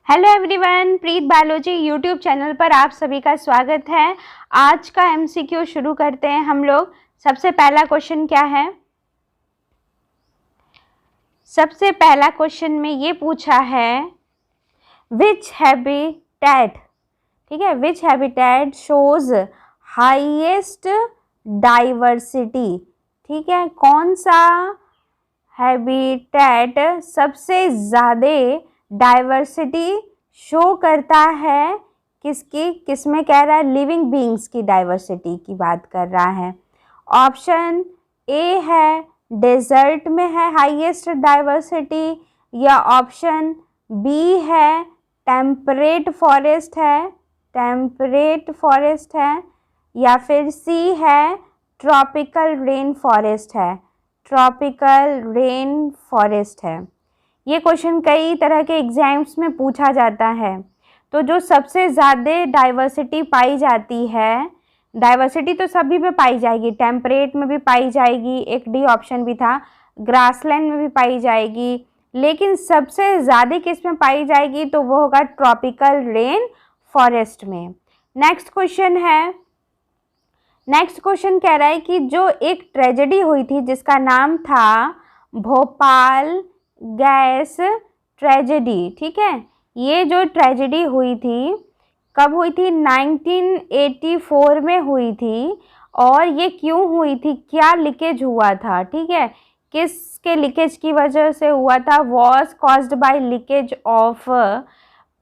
Hello everyone, प्रीत biology YouTube channel पर आप सभी का स्वागत है। आज का एमसीक्यू शुरू करते हैं हम लोग। सबसे पहला क्वेश्चन क्या है? सबसे पहला क्वेश्चन में ये पूछा है विच हैबिटेट, ठीक है, विच हैबिटेट शोज हाईएस्ट डाइवर्सिटी, ठीक है, कौन सा हैबिटेट सबसे ज़्यादा डाइवर्सिटी शो करता है? किसकी, किसमें कह रहा है? लिविंग बीइंग्स की डाइवर्सिटी की बात कर रहा है। ऑप्शन ए है डेजर्ट में है हाईएस्ट डाइवर्सिटी, या ऑप्शन बी है टेम्परेट फॉरेस्ट है, टेम्परेट फॉरेस्ट है, या फिर सी है ट्रॉपिकल रेन फॉरेस्ट है, ट्रॉपिकल रेन फॉरेस्ट है। ये क्वेश्चन कई तरह के एग्जाम्स में पूछा जाता है। तो जो सबसे ज़्यादा डाइवर्सिटी पाई जाती है, डाइवर्सिटी तो सभी में पाई जाएगी, टेम्परेट में भी पाई जाएगी, एक डी ऑप्शन भी था, ग्रासलैंड में भी पाई जाएगी, लेकिन सबसे ज़्यादा किस में पाई जाएगी? तो वो होगा ट्रॉपिकल रेन फॉरेस्ट में। नेक्स्ट क्वेश्चन है, नेक्स्ट क्वेश्चन कह रहा है कि जो एक ट्रेजेडी हुई थी जिसका नाम था भोपाल गैस ट्रेजेडी, ठीक है, ये जो ट्रेजेडी हुई थी कब हुई थी? 1984 में हुई थी। और ये क्यों हुई थी, क्या लीकेज हुआ था, ठीक है, किसके लीकेज की वजह से हुआ था? Was caused by leakage of,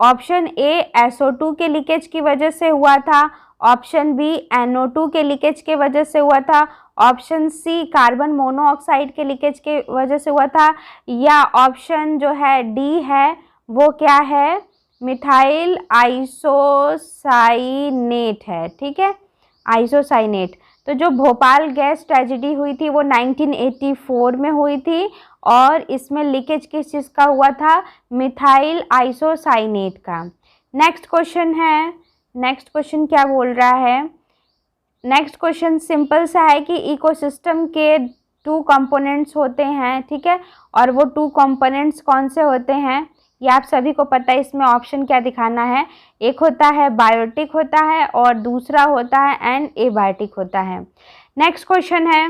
option A SO2 के लीकेज की वजह से हुआ था, ऑप्शन बी NO2 के लीकेज के वजह से हुआ था, ऑप्शन सी कार्बन मोनोऑक्साइड के लीकेज के वजह से हुआ था, या ऑप्शन जो है डी है वो क्या है? मिथाइल आइसोसाइनेट है, ठीक है, आइसोसाइनेट। तो जो भोपाल गैस ट्रेजेडी हुई थी वो 1984 में हुई थी और इसमें लीकेज किस चीज़ का हुआ था? मिथाइल आइसोसाइनेट का। नेक्स्ट क्वेश्चन है, नेक्स्ट क्वेश्चन क्या बोल रहा है? नेक्स्ट क्वेश्चन सिंपल सा है कि इकोसिस्टम के 2 कंपोनेंट्स होते हैं, ठीक है, और वो 2 कंपोनेंट्स कौन से होते हैं ये आप सभी को पता है। इसमें ऑप्शन क्या दिखाना है? एक होता है बायोटिक होता है और दूसरा होता है एबायोटिक होता है। नेक्स्ट क्वेश्चन है,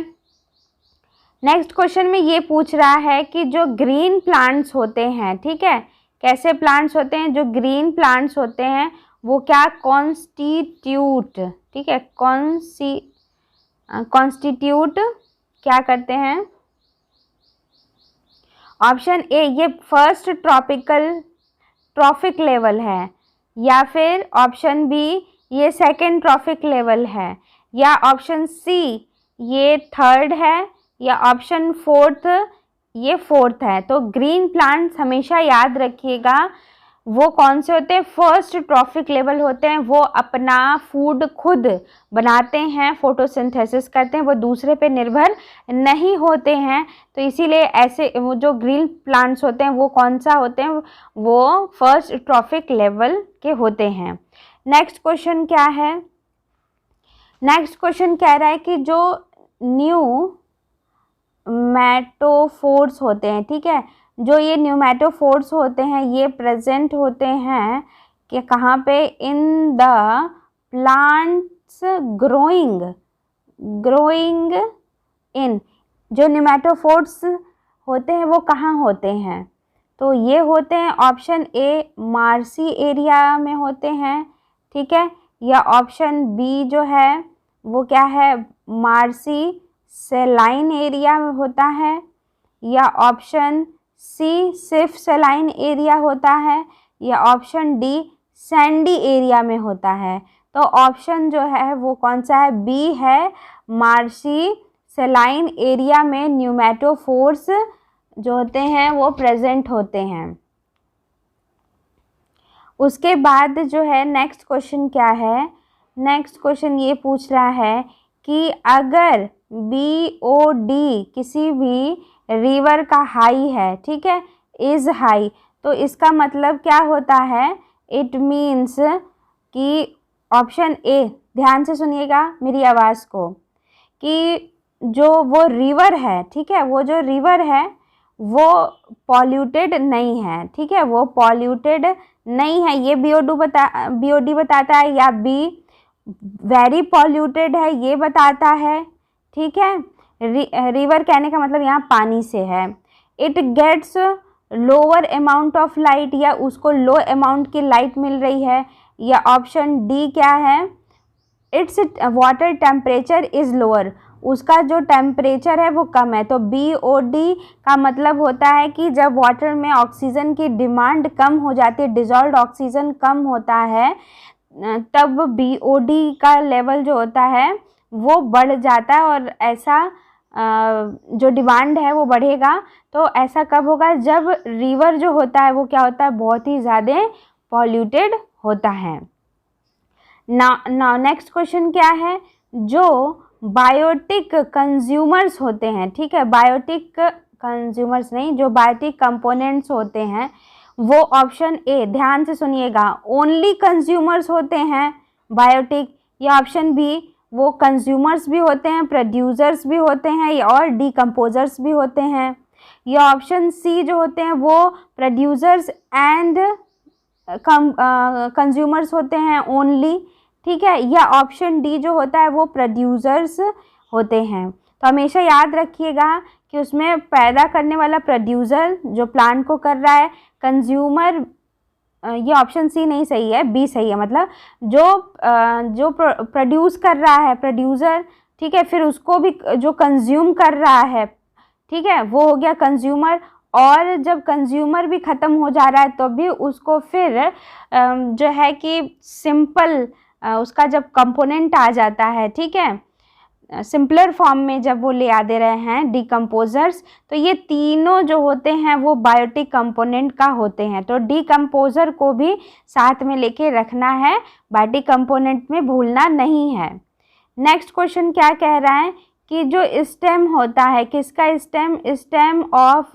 नेक्स्ट क्वेश्चन में ये पूछ रहा है कि जो ग्रीन प्लांट्स होते हैं, ठीक है, कैसे प्लांट्स होते हैं? जो ग्रीन प्लांट्स होते हैं वो क्या कॉन्स्टिट्यूट, ठीक है, कॉन्स्टिट्यूट क्या करते हैं? ऑप्शन ए ये फर्स्ट ट्रॉफिक लेवल है, या फिर ऑप्शन बी ये सेकंड ट्रॉफिक लेवल है, या ऑप्शन सी ये थर्ड है, या ऑप्शन फोर्थ ये फोर्थ है। तो ग्रीन प्लांट्स हमेशा याद रखिएगा वो कौन से होते हैं? फर्स्ट ट्रॉफिक लेवल होते हैं, वो अपना फूड खुद बनाते हैं, फोटोसिंथेसिस करते हैं, वो दूसरे पे निर्भर नहीं होते हैं। तो इसीलिए ऐसे वो जो ग्रीन प्लांट्स होते हैं वो कौन सा होते हैं? वो फर्स्ट ट्रॉफिक लेवल के होते हैं। नेक्स्ट क्वेश्चन क्या है? नेक्स्ट क्वेश्चन कह रहा है कि जो न्यूमैटोफोर्स होते हैं, ठीक है, जो ये न्यूमैटोफोर्स होते हैं ये प्रेजेंट होते हैं कि कहाँ पे? In the plants growing in, जो न्यूमैटोफोर्स होते हैं वो कहाँ होते हैं? तो ये होते हैं ऑप्शन ए मार्सी एरिया में होते हैं, ठीक है, या ऑप्शन बी जो है वो क्या है? मार्सी सेलाइन एरिया में होता है, या ऑप्शन सी सिर्फ सेलाइन एरिया होता है, या ऑप्शन डी सैंडी एरिया में होता है। तो ऑप्शन जो है वो कौन सा है? बी है, मार्सी सेलाइन एरिया में न्यूमैटोफोर्स जो होते हैं वो प्रेजेंट होते हैं। उसके बाद जो है नेक्स्ट क्वेश्चन क्या है? नेक्स्ट क्वेश्चन ये पूछ रहा है कि अगर BOD किसी भी रिवर का हाई है, ठीक है, इज़ हाई, तो इसका मतलब क्या होता है? इट मीन्स कि ऑप्शन ए, ध्यान से सुनिएगा मेरी आवाज़ को, कि जो वो रिवर है, ठीक है, वो जो रिवर है वो पॉल्यूटेड नहीं है, ठीक है, वो पॉल्यूटेड नहीं है, ये BOD बताता है, या B वेरी पॉल्यूटेड है ये बताता है, ठीक है। रिवर कहने का मतलब यहाँ पानी से है। It gets lower amount of light, या उसको लो अमाउंट की लाइट मिल रही है, या ऑप्शन डी क्या है, it's water temperature is lower, उसका जो टेम्परेचर है वो कम है। तो BOD का मतलब होता है कि जब वाटर में ऑक्सीजन की डिमांड कम हो जाती है, डिजॉल्व्ड ऑक्सीजन कम होता है, तब BOD का लेवल जो होता है वो बढ़ जाता है, और ऐसा जो डिमांड है वो बढ़ेगा। तो ऐसा कब होगा, जब रिवर जो होता है वो क्या होता है, बहुत ही ज़्यादा पॉल्यूटेड होता है। ना नेक्स्ट क्वेश्चन क्या है, जो बायोटिक कंज्यूमर्स होते हैं, ठीक है, बायोटिक कंज्यूमर्स नहीं, जो बायोटिक कंपोनेंट्स होते हैं वो ऑप्शन ए, ध्यान से सुनिएगा, ओनली कंज्यूमर्स होते हैं बायोटिक, या ऑप्शन बी वो कंज्यूमर्स भी होते हैं, प्रोड्यूसर्स भी होते हैं, और डिकम्पोजर्स भी होते हैं, या ऑप्शन सी जो होते हैं वो प्रोड्यूसर्स एंड कंज्यूमर्स होते हैं ओनली, ठीक है, या ऑप्शन डी जो होता है वो प्रोड्यूसर्स होते हैं। तो हमेशा याद रखिएगा कि उसमें पैदा करने वाला प्रोड्यूसर जो प्लांट को कर रहा है, कंज्यूमर ये ऑप्शन सी नहीं सही है, बी सही है, मतलब जो प्रोड्यूस कर रहा है प्रोड्यूसर, ठीक है, फिर उसको भी जो कंज्यूम कर रहा है, ठीक है, वो हो गया कंज्यूमर। और जब कंज्यूमर भी ख़त्म हो जा रहा है तो भी उसको फिर जो है कि सिंपल उसका जब कंपोनेंट आ जाता है, ठीक है, सिंपलर फॉर्म में जब वो ले आ दे रहे हैं डिकम्पोजर्स, तो ये तीनों जो होते हैं वो बायोटिक कंपोनेंट का होते हैं। तो डिकम्पोजर को भी साथ में लेके रखना है, बायोटिक कंपोनेंट में भूलना नहीं है। नेक्स्ट क्वेश्चन क्या कह रहा है कि जो स्टेम होता है, किसका stem, stem of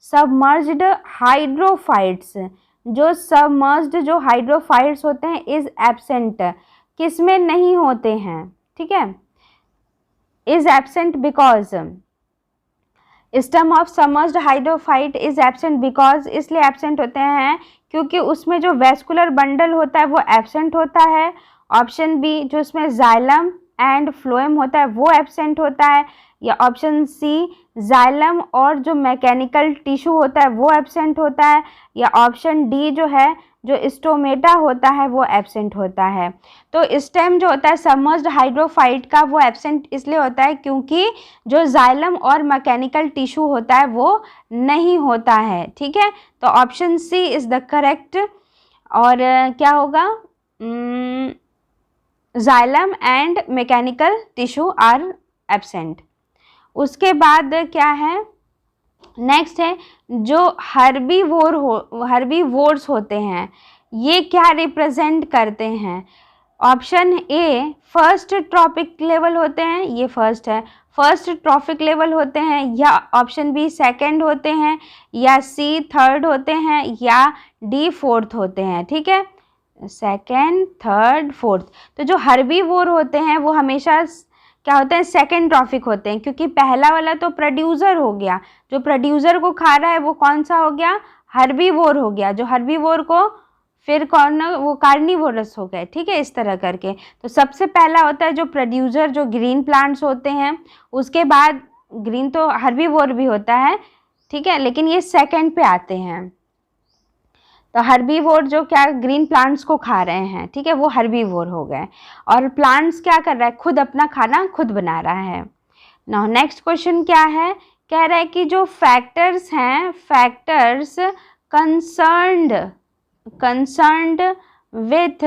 submerged hydrophytes, जो सबमर्ज्ड जो हाइड्रोफाइट्स होते हैं इज एब्सेंट, किस में नहीं होते हैं, ठीक है, is absent because, stem of submerged hydrophyte is absent because, इसलिए एब्सेंट होते हैं क्योंकि उसमें जो वेस्कुलर बंडल होता है वो एब्सेंट होता है। ऑप्शन बी, जो इसमें जाइलम एंड फ्लोएम होता है वो एब्सेंट होता है, या ऑप्शन सी, जाइलम और जो मैकेनिकल टिश्यू होता है वो एब्सेंट होता है, या ऑप्शन डी जो है जो स्टोमेटा होता है वो एब्सेंट होता है। तो स्टेम जो होता है सबमर्ज्ड हाइड्रोफाइट का वो एब्सेंट इसलिए होता है क्योंकि जो जाइलम और मैकेनिकल टिश्यू होता है वो नहीं होता है, ठीक है। तो option C is the correct, और क्या होगा, xylem and mechanical tissue are absent. उसके बाद क्या है, नेक्स्ट है जो हर्बीवोर्स होते हैं ये क्या रिप्रेजेंट करते हैं। Option A first trophic level होते हैं, ये फर्स्ट है, फर्स्ट ट्रॉपिक लेवल होते हैं, या ऑप्शन बी सेकंड होते हैं, या सी थर्ड होते हैं, या डी फोर्थ होते हैं, ठीक है, सेकंड थर्ड फोर्थ। तो जो हर्बीवोर होते हैं वो हमेशा क्या होते हैं, सेकंड ट्रॉफिक होते हैं, क्योंकि पहला वाला तो प्रोड्यूसर हो गया, जो प्रोड्यूसर को खा रहा है वो कौन सा हो गया, हर्बीवोर हो गया, जो हर्बीवोर को फिर कौन, वो कार्निवोरस हो गए, ठीक है, इस तरह करके। तो सबसे पहला होता है जो प्रोड्यूसर, जो ग्रीन प्लांट्स होते हैं, उसके बाद ग्रीन तो हर्बीवोर भी होता है, ठीक है, लेकिन ये सेकंड पे आते हैं। तो हर्बीवोर जो क्या ग्रीन प्लांट्स को खा रहे हैं, ठीक है, वो हर्बीवोर हो गए, और प्लांट्स क्या कर रहा है, खुद अपना खाना खुद बना रहा है। नाउ नेक्स्ट क्वेश्चन क्या है, कह रहा है कि जो फैक्टर्स हैं, factors concerned with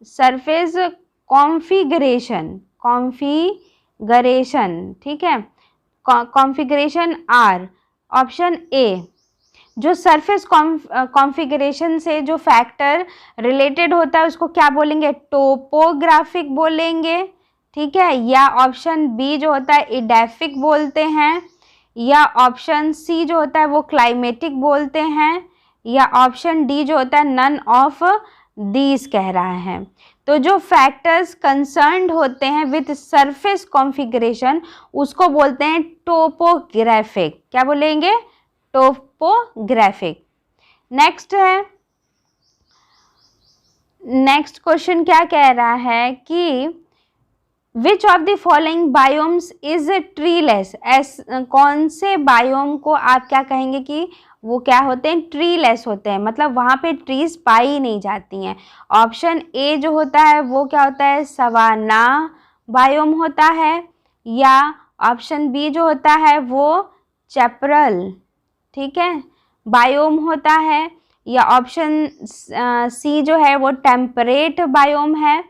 surface configuration, ठीक है, कॉन्फ़िगरेशन आर, ऑप्शन ए, जो सरफेस कॉन्फ़िगरेशन से जो फैक्टर रिलेटेड होता है उसको क्या बोलेंगे, टोपोग्राफिक बोलेंगे, ठीक है, या ऑप्शन बी जो होता है एडेफिक बोलते हैं, या ऑप्शन सी जो होता है वो क्लाइमेटिक बोलते हैं, या ऑप्शन डी जो होता है नन ऑफ दीज कह रहा है। तो जो फैक्टर्स कंसर्न्ड होते हैं विथ सरफेस कॉन्फ़िगरेशन उसको बोलते हैं टोपोग्राफिक। क्या बोलेंगे? टोपोग्राफिक। नेक्स्ट क्वेश्चन क्या कह रहा है कि which of the following biomes is treeless. कौन से बायोम को आप क्या कहेंगे कि वो क्या होते हैं? ट्रीलेस होते हैं, मतलब वहाँ पे ट्रीज पाई नहीं जाती हैं। ऑप्शन ए जो होता है वो क्या होता है? सवाना बायोम होता है, या ऑप्शन बी जो होता है वो चैपरल, ठीक है, बायोम होता है, या ऑप्शन सी जो है वो टेम्परेट बायोम है,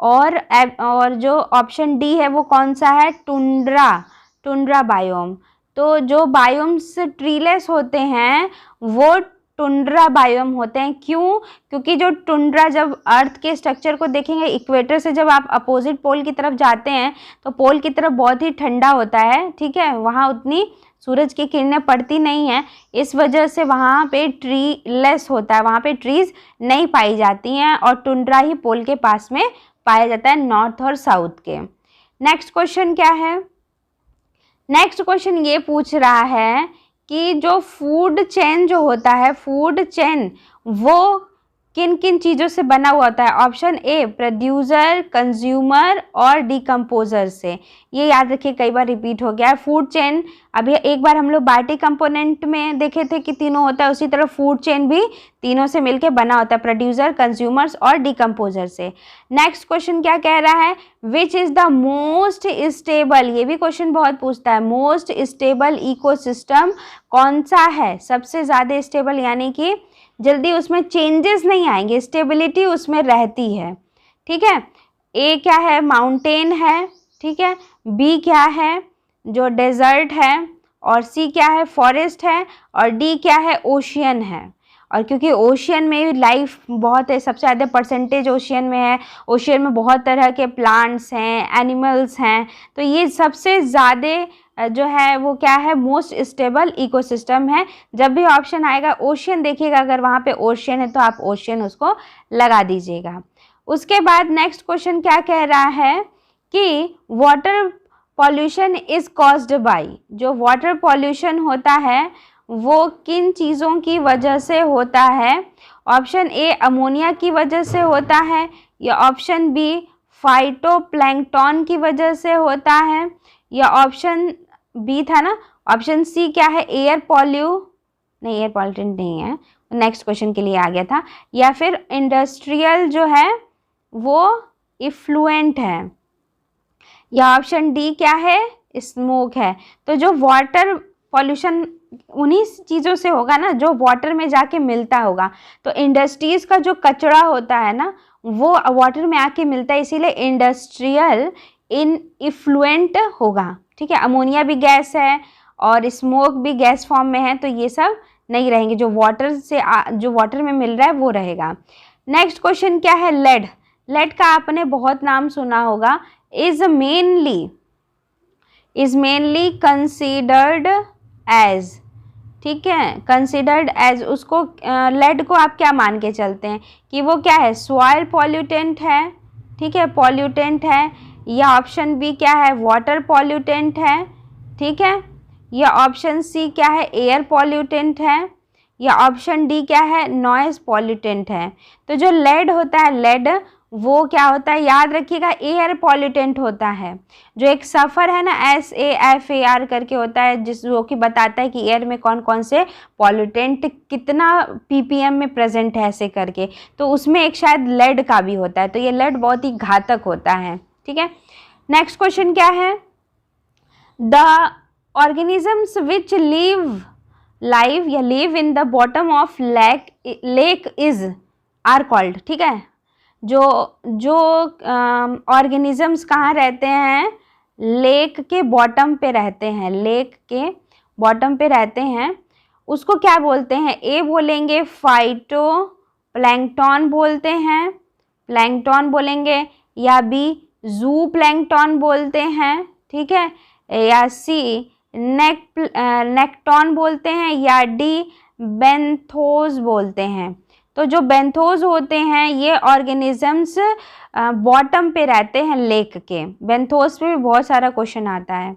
और जो ऑप्शन डी है वो कौन सा है? Tundra biome. तो जो बायोम्स ट्रीलेस होते हैं वो टुंड्रा बायोम होते हैं। क्यों? क्योंकि जो टुंड्रा, जब अर्थ के स्ट्रक्चर को देखेंगे, इक्वेटर से जब आप अपोजिट पोल की तरफ जाते हैं तो पोल की तरफ बहुत ही ठंडा होता है, ठीक है, वहाँ उतनी सूरज की किरणें पड़ती नहीं है, इस वजह से वहाँ पे ट्रीलेस होता है, वहाँ पे ट्रीज नहीं पाई जाती हैं, और टुंड्रा ही पोल के पास में पाया जाता है, नॉर्थ और साउथ के। नेक्स्ट क्वेश्चन क्या है? नेक्स्ट क्वेश्चन ये पूछ रहा है कि जो फूड चेन जो होता है, फूड चेन वो किन किन चीज़ों से बना हुआ होता है? ऑप्शन ए प्रोड्यूसर, कंज्यूमर और डिकम्पोजर से। ये याद रखिए, कई बार रिपीट हो गया है। फूड चेन अभी एक बार हम लोग बायोटी कंपोनेंट में देखे थे कि तीनों होता है, उसी तरह फूड चेन भी तीनों से मिलके बना होता है, प्रोड्यूसर, कंज्यूमर्स और डिकम्पोजर से। नेक्स्ट क्वेश्चन क्या कह रहा है? Which is the most stable, ये भी क्वेश्चन बहुत पूछता है, मोस्ट स्टेबल इकोसिस्टम कौन सा है? सबसे ज़्यादा स्टेबल, यानी कि जल्दी उसमें चेंजेस नहीं आएंगे, स्टेबिलिटी उसमें रहती है, ठीक है। ए क्या है? माउंटेन है, ठीक है, बी क्या है? जो डेजर्ट है, और सी क्या है? फॉरेस्ट है, और डी क्या है? ओशियन है। और क्योंकि ओशियन में लाइफ बहुत है, सबसे ज़्यादा परसेंटेज ओशियन में है, ओशियन में बहुत तरह के प्लांट्स हैं, एनिमल्स हैं, तो ये सबसे ज़्यादा जो है वो क्या है? मोस्ट स्टेबल इकोसिस्टम है। जब भी ऑप्शन आएगा ओशियन देखिएगा, अगर वहाँ पे ओशियन है तो आप ओशियन उसको लगा दीजिएगा। उसके बाद नेक्स्ट क्वेश्चन क्या कह रहा है कि water pollution is caused by, जो वाटर पॉल्यूशन होता है वो किन चीज़ों की वजह से होता है? ऑप्शन ए अमोनिया की वजह से होता है, या ऑप्शन बी फाइटोप्लैंक्टन की वजह से होता है, या ऑप्शन बी था ना, ऑप्शन सी क्या है? एयर पॉल्यूटेंट नहीं है, नेक्स्ट क्वेश्चन के लिए आ गया था, या फिर इंडस्ट्रियल जो है वो इफ्लुएंट है, या ऑप्शन डी क्या है? स्मोक है। तो जो वाटर पॉल्यूशन उन्हीं चीज़ों से होगा ना जो वाटर में जाके मिलता होगा, तो इंडस्ट्रीज़ का जो कचरा होता है ना वो वाटर में आके मिलता है, इसीलिए इंडस्ट्रियल इफ्लुएंट होगा, ठीक है। अमोनिया भी गैस है और स्मोक भी गैस फॉर्म में है, तो ये सब नहीं रहेंगे, जो वाटर में मिल रहा है वो रहेगा। नेक्स्ट क्वेश्चन क्या है? लेड का आपने बहुत नाम सुना होगा। इज मेनली कंसीडर्ड एज, ठीक है, कंसीडर्ड एज, उसको लेड को आप क्या मान के चलते हैं कि वो क्या है? सॉइल पॉल्यूटेंट है, ठीक है, पॉल्यूटेंट है, या ऑप्शन बी क्या है? वाटर पॉल्यूटेंट है, ठीक है, या ऑप्शन सी क्या है? एयर पॉल्यूटेंट है, या ऑप्शन डी क्या है? नॉइज पॉल्यूटेंट है। तो जो लेड होता है, लेड वो क्या होता है? याद रखिएगा, एयर पॉल्यूटेंट होता है। जो एक सफ़र है ना, SAFAR करके होता है, जो कि बताता है कि एयर में कौन कौन से पॉल्यूटेंट कितना ppm में प्रेजेंट है, ऐसे करके, तो उसमें एक शायद लेड का भी होता है। तो ये लेड बहुत ही घातक होता है, ठीक है। नेक्स्ट क्वेश्चन क्या है? The organisms which live in the bottom of lake are called, ठीक है। जो ऑर्गेनिजम्स कहाँ रहते हैं? लेक के बॉटम पे रहते हैं, लेक के बॉटम पे रहते हैं, उसको क्या बोलते हैं? ए बोलेंगे फाइटो प्लैंक्टन बोलते हैं, प्लैंक्टन बोलेंगे, या बी जू प्लैंक्टन बोलते हैं, ठीक है, या सी नेक्टॉन बोलते हैं, या डी बेंथोस बोलते हैं। तो जो बेंथोस होते हैं ये ऑर्गेनिजम्स बॉटम पे रहते हैं लेक के। बेंथोस पे भी बहुत सारा क्वेश्चन आता है।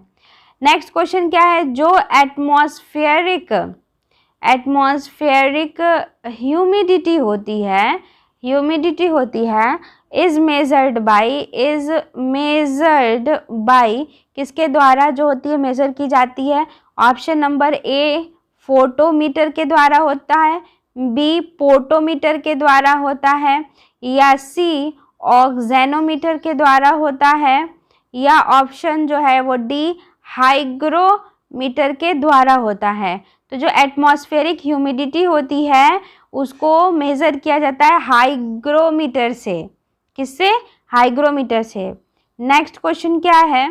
नेक्स्ट क्वेश्चन क्या है, जो एटमॉस्फेरिक ह्यूमिडिटी होती है इज मेजर्ड बाय किसके द्वारा जो होती है, मेजर की जाती है। ऑप्शन नंबर ए फोटोमीटर के द्वारा होता है, बी पोटोमीटर के द्वारा होता है, या सी ऑक्जेनोमीटर के द्वारा होता है, या ऑप्शन जो है वो डी हाइग्रोमीटर के द्वारा होता है। तो जो एटमॉस्फेरिक ह्यूमिडिटी होती है उसको मेज़र किया जाता है हाइग्रोमीटर से। किससे? हाइग्रोमीटर से। नेक्स्ट क्वेश्चन क्या है,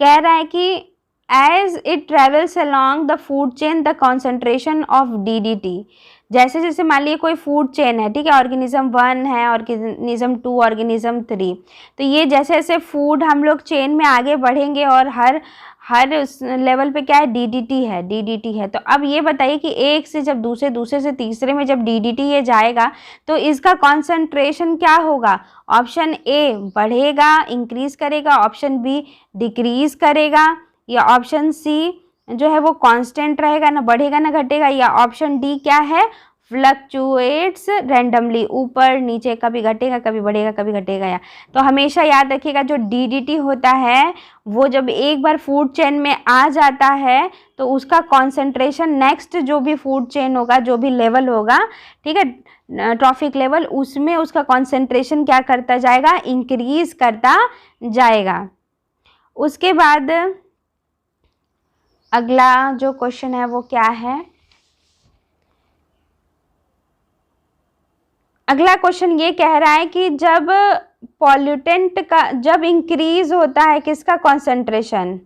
कह रहा है कि as it travels along the food chain the concentration of DDT। जैसे जैसे मान लीजिए कोई फूड चेन है, ठीक है, ऑर्गेनिज्म 1 है, ऑर्गेनिज्म 2, ऑर्गेनिज्म 3, तो ये जैसे जैसे फूड हम लोग चेन में आगे बढ़ेंगे और हर लेवल पे क्या है, DDT है। तो अब ये बताइए कि एक से जब दूसरे से तीसरे में जब DDT ये जाएगा तो इसका कॉन्सेंट्रेशन क्या होगा। ऑप्शन ए बढ़ेगा, इंक्रीज करेगा, ऑप्शन बी डिक्रीज करेगा, या ऑप्शन सी जो है वो कांस्टेंट रहेगा, ना बढ़ेगा ना घटेगा, या ऑप्शन डी क्या है, फ्लक्चुएट्स रैंडमली, ऊपर नीचे, कभी घटेगा कभी बढ़ेगा कभी घटेगा। या तो हमेशा याद रखिएगा जो DDT होता है वो जब एक बार फूड चेन में आ जाता है तो उसका कॉन्सेंट्रेशन नेक्स्ट जो भी फूड चेन होगा, जो भी लेवल होगा, ठीक है, ट्रॉफिक लेवल, उसमें उसका कॉन्सेंट्रेशन क्या करता जाएगा, इंक्रीज करता जाएगा। उसके बाद अगला जो क्वेश्चन है वो क्या है, अगला क्वेश्चन ये कह रहा है कि जब पॉल्यूटेंट का जब इंक्रीज होता है किसका कॉन्सेंट्रेशन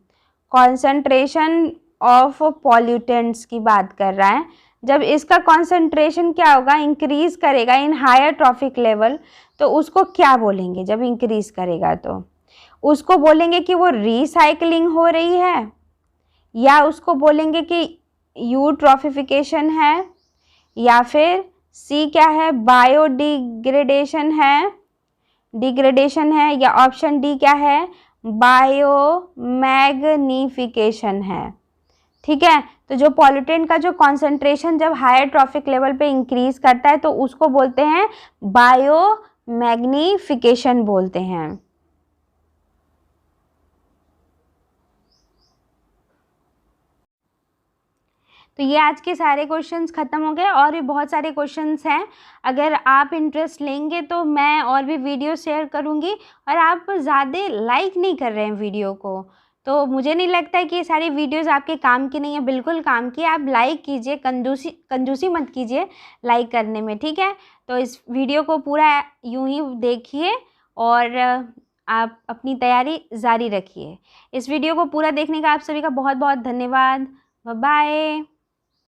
ऑफ पॉल्यूटेंट्स की बात कर रहा है, जब इसका कॉन्सेंट्रेशन क्या होगा, इंक्रीज करेगा इन हायर ट्रॉफिक लेवल, तो उसको क्या बोलेंगे। जब इंक्रीज करेगा तो उसको बोलेंगे कि वो रिसाइकलिंग हो रही है, या उसको बोलेंगे कि यूट्रॉफिफिकेशन है, या फिर सी क्या है, बायोडिग्रेडेशन है, या ऑप्शन डी क्या है, बायोमैग्निफिकेशन है। ठीक है, तो जो पॉल्यूटेंट का जो कॉन्सेंट्रेशन जब हायर ट्रॉफिक लेवल पे इंक्रीज करता है तो उसको बोलते हैं बायोमैग्निफिकेशन बोलते हैं। तो ये आज के सारे क्वेश्चंस ख़त्म हो गए, और भी बहुत सारे क्वेश्चंस हैं। अगर आप इंटरेस्ट लेंगे तो मैं और भी वीडियो शेयर करूँगी, और आप ज़्यादा लाइक नहीं कर रहे हैं वीडियो को, तो मुझे नहीं लगता है कि ये सारी वीडियोस आपके काम की नहीं है। बिल्कुल काम की। आप लाइक कीजिए, कंजूसी मत कीजिए लाइक करने में, ठीक है। तो इस वीडियो को पूरा यूं ही देखिए और आप अपनी तैयारी जारी रखिए। इस वीडियो को पूरा देखने का आप सभी का बहुत बहुत धन्यवाद। Bye bye.